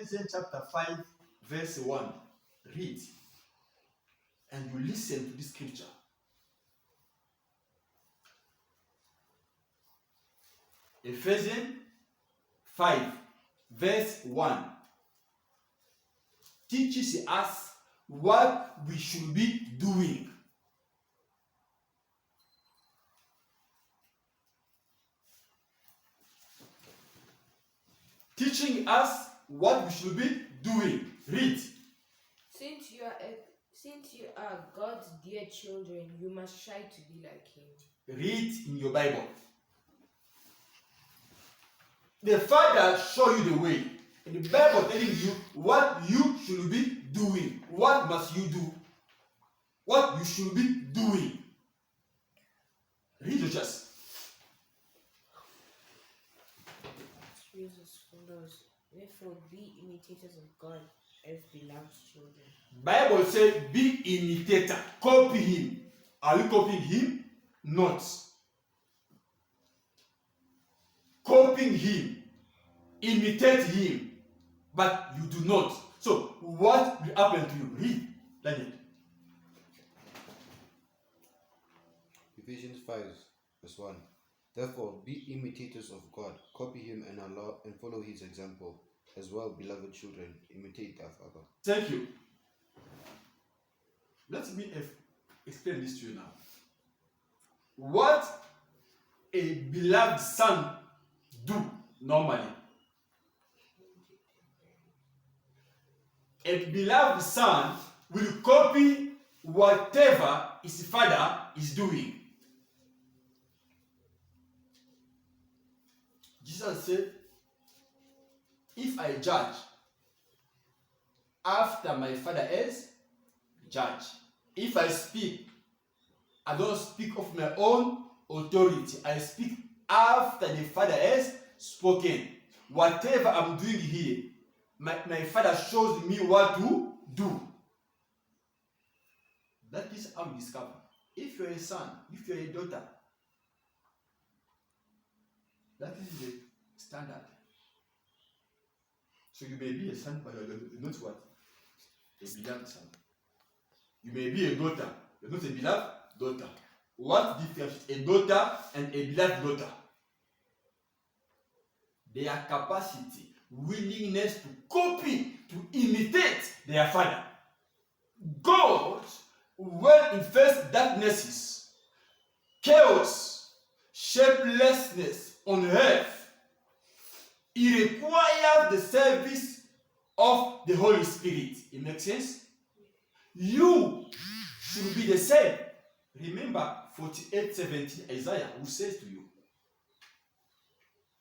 Ephesians chapter 5, verse 1. Read. And you listen to this scripture. Ephesians 5, verse 1 teaches us what we should be doing. Teaching us what we should be doing. Read. Since you are God's dear children, you must try to be like Him. Read in your Bible. The Father show you the way. And the Bible telling you what you should be doing. What must you do? What you should be doing. Read your chest. Jesus follows. Therefore, be imitators of God as beloved children. Bible says, be imitator. Copy Him. Are you copying Him? Not. Copying Him. Imitate Him. But you do not. So, what will happen to you? Read. Daniel. Ephesians 5, verse 1. Therefore, be imitators of God, copy Him and follow His example. As well, beloved children, imitate their Father. Thank you. Let me explain this to you now. What a beloved son do normally? A beloved son will copy whatever his father is doing. Jesus said, if I judge after my father is judge. If I speak, I don't speak of my own authority. I speak after the father has spoken. Whatever I'm doing here, my father shows me what to do. That is how we discover. If you're a son, if you're a daughter, that is the standard. So you may be a son, but you're not what? A beloved son. You may be a daughter, you're not a beloved daughter. What difference a daughter and a beloved daughter? Their capacity, willingness to copy, to imitate their father. God, when in first darknesses, chaos, shapelessness on earth, He requires the service of the Holy Spirit. It makes sense? You should be the same. Remember 48:17 Isaiah, who says to you,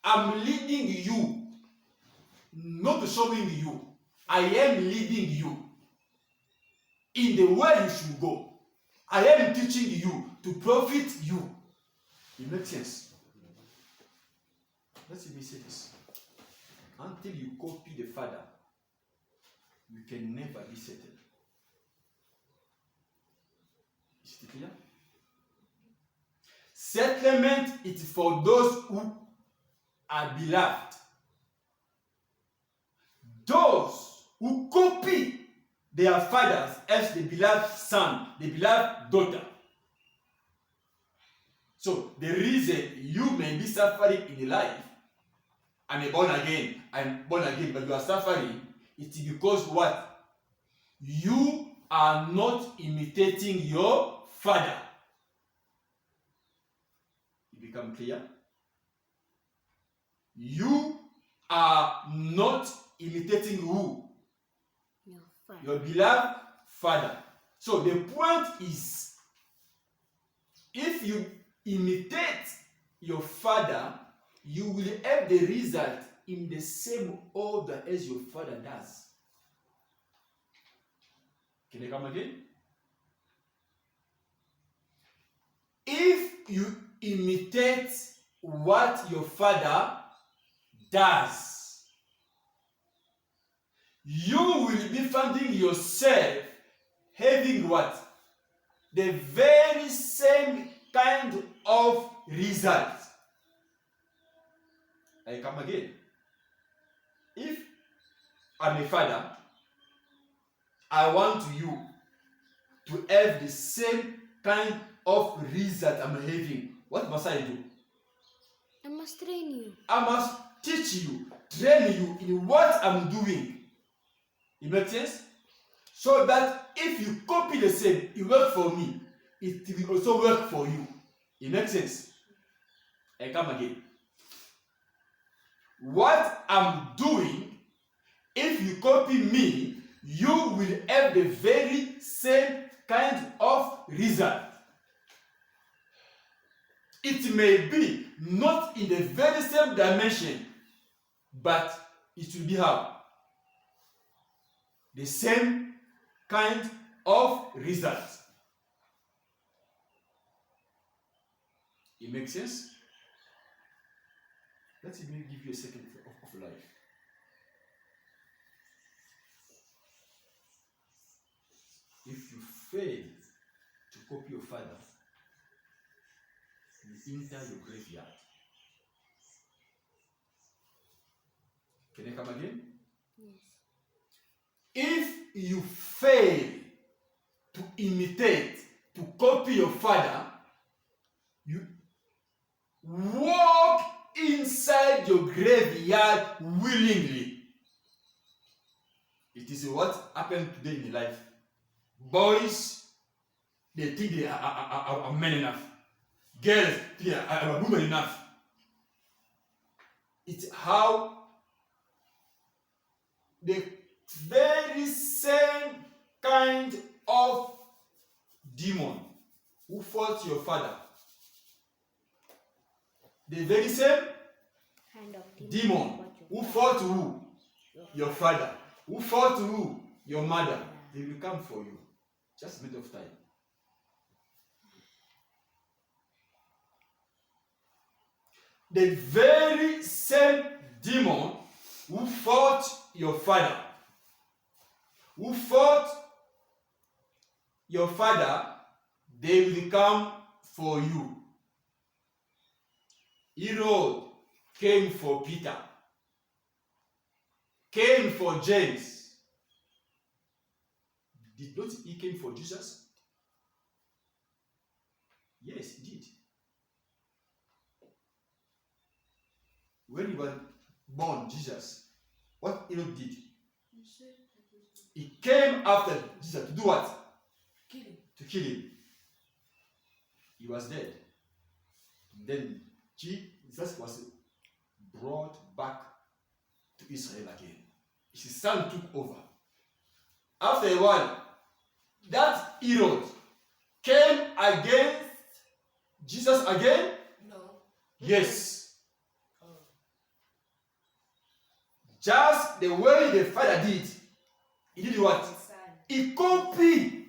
I'm leading you, not showing you. I am leading you in the way you should go. I am teaching you to profit you. It makes sense. Let's me say this. Until you copy the Father, you can never be settled. Is it clear? Settlement is for those who are beloved. Those who copy their fathers as the beloved son, the beloved daughter. So the reason you may be suffering in life, I'm born again, but you are suffering, it's because what? You are not imitating your father. It become clear? You are not imitating who? Your father. Your beloved father. So the point is, if you imitate your father, you will have the result in the same order as your father does. Can I come again? If you imitate what your father does, you will be finding yourself having what? The very same kind of result. I come again. If I'm a father, I want you to have the same kind of result I'm having. What must I do? I must train you. I must teach you, train you in what I'm doing. It makes sense? So that if you copy the same, it works for me, it will also work for you. It makes sense? I come again. What I'm doing, if you copy me, you will have the very same kind of result. It may be not in the very same dimension, but it will be how? The same kind of result. It makes sense? Let me give you a second of life. If you fail to copy your father, you enter your graveyard. Can I come again? Yes. If you fail to imitate, to copy your father, you walk inside your graveyard willingly. It is what happened today in life. Boys, they think they are men enough. Girls think they are women enough. It's how the very same kind of demon who fought your father, the very same Kind of demon who fought who? Your father. Who fought who? Your mother. They will come for you. Just a bit of time. The very same demon who fought your father, who fought your father, they will come for you. Herod came for Peter, came for James. Did not he came for Jesus? Yes, he did. When he was born, Jesus, what Herod did? He came after Jesus to do what? Kill him. To kill him. He was dead. Then Jesus was brought back to Israel again. His son took over. After a while, that Herod came against Jesus again? No. Yes. Just the way the father did. He did what? He copied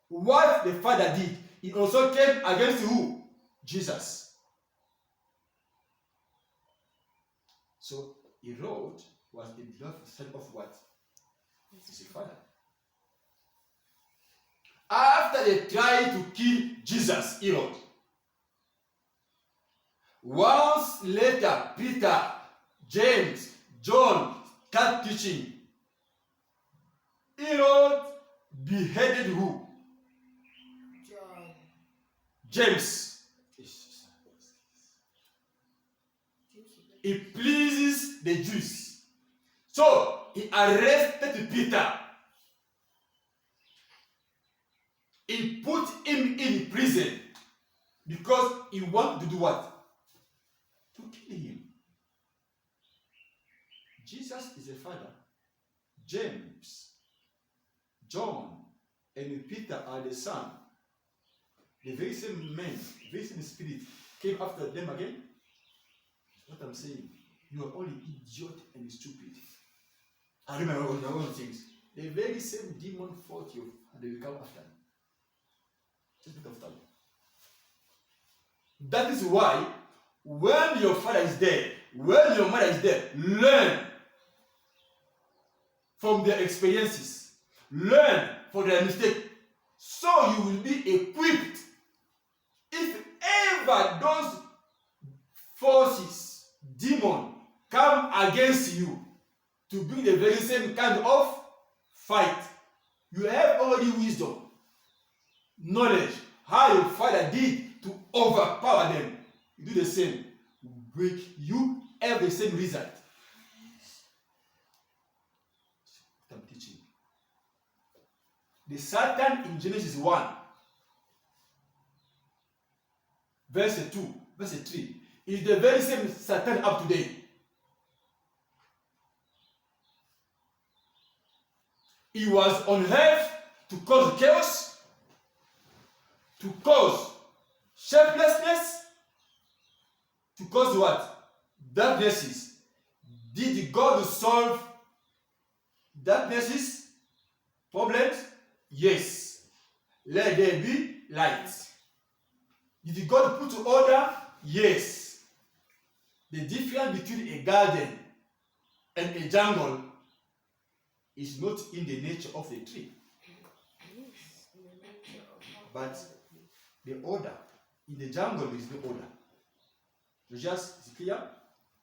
what the father did. He also came against who? Jesus. So Herod was the beloved son of what? His father. After they tried to kill Jesus, Herod, once later, Peter, James, John start teaching. Herod beheaded who? John. James. It pleases the Jews. So he arrested Peter. He put him in prison because he wanted to do what? To kill him. Jesus is a father. James, John, and Peter are the son. The very same man, very same spirit came after them again. What I'm saying, you are only idiot and stupid. I remember all the things. The very same demon fought you, and they will come after. Just a bit of time. That is why, when your father is dead, when your mother is dead, learn from their experiences, learn from their mistake, so you will be equipped. If ever those forces, demon, come against you, to bring the very same kind of fight. You have already wisdom, knowledge, how your father did to overpower them. You do the same. You have the same result. I'm teaching. The Satan in Genesis 1, verse 2, verse 3, is the very same Satan up to date. He was on earth to cause chaos, to cause shapelessness, to cause what? Darknesses. Did God solve darknesses? Problems? Yes. Let there be light. Did God put order? Yes. The difference between a garden and a jungle is not in the nature of the tree, but the order. In the jungle there is no order. Just is it clear?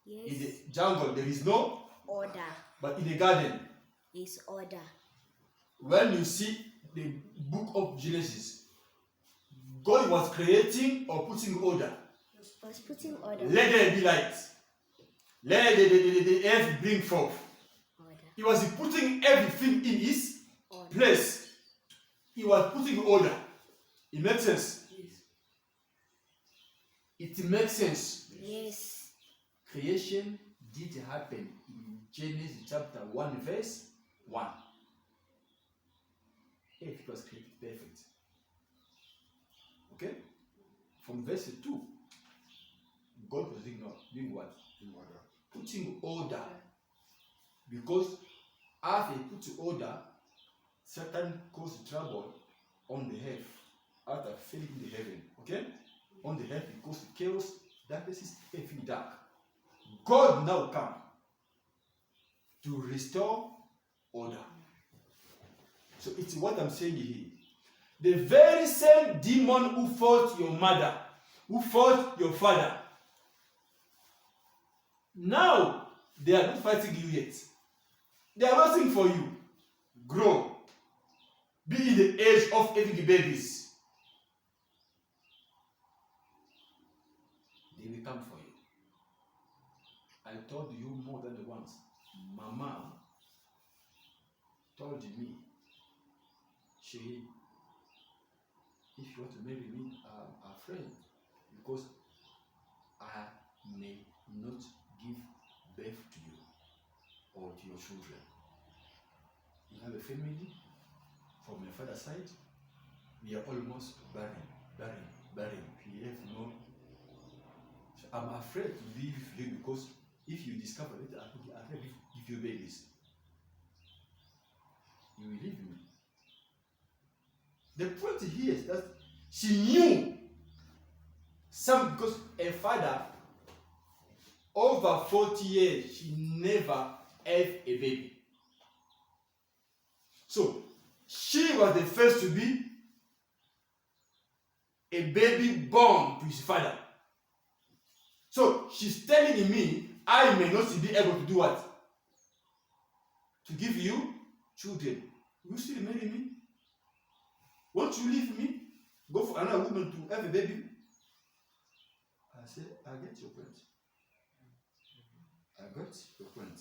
Yes. In the jungle there is no, Order but in the garden, is order. when you see the book of Genesis, God was creating or putting order. Was putting order. Let there be light. Let the earth bring forth. Order. He was putting everything in his Order. place. He was putting order. It makes sense. It makes sense. Yes. Creation did happen in Genesis chapter 1, verse 1. It was created perfect. Okay? From verse 2, God was doing what? Putting order. Because after he put order, Satan caused trouble on the earth after filling the heaven. Okay? On the earth, it caused chaos, darkness is everything dark. God now come to restore order. So it's what I'm saying here. The very same demon who fought your mother, who fought your father, now they are not fighting you yet. They are waiting for you. Grow. Be in the age of having babies. They will come for you. I told you more than once. Mama told me, she, if you want to marry me, I'm afraid because I may not give birth to you or to your children. You have a family from your father's side. We are almost barren. We have no. So I'm afraid to leave you because if you discover it, I will give you babies. You will leave me. The point here is that she knew some because her father, over 40 years, she never had a baby. So she was the first to be a baby born to his father. So she's telling me, I may not be able to do what? To give you children. Will you still marry me? Won't you leave me? Go for another woman to have a baby? I said, I get your point. I got your point.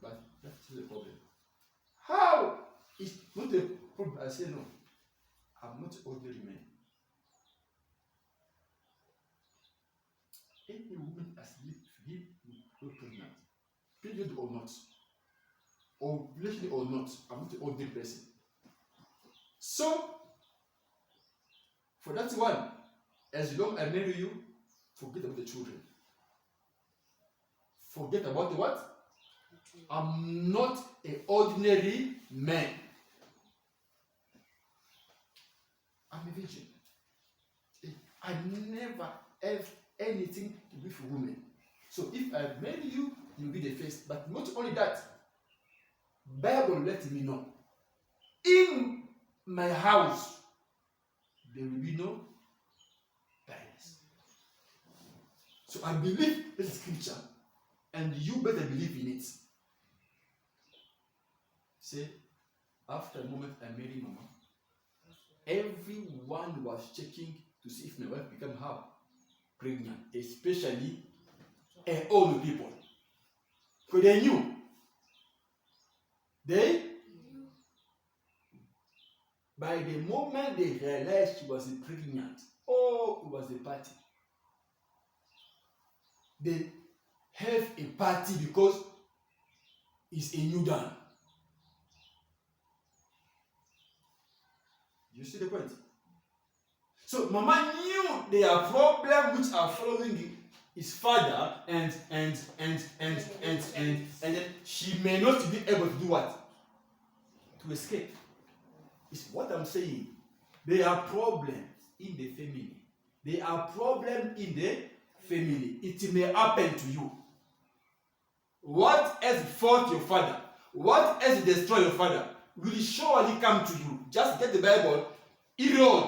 But that's the problem. How? It's not a problem. I say no. I'm not ordinary man. Any woman has lived pregnant, period or not, ovulation or not, I'm not an ordinary person. So, for that one, as long as I marry you, forget about the children. Forget about the what? I'm not an ordinary man. I'm a virgin. I never have anything to do for women. So if I marry you, you'll be the first. But not only that, Bible let me know. In my house, there will be no barrenness. So I believe this scripture, and you better believe in it. Say, after the moment I married Mama, everyone was checking to see if my wife become how? Pregnant, especially old people. Because they knew. By the moment they realized she was pregnant, oh, it was a party. They have a party because it's a new dawn. You see the point? So Mama knew there are problems which are following his father, and then she may not be able to do what? To escape. It's what I'm saying. There are problems in the family. There are problems in the family. It may happen to you. What has fought your father? What has destroyed your father will surely come to you. Just get the Bible, read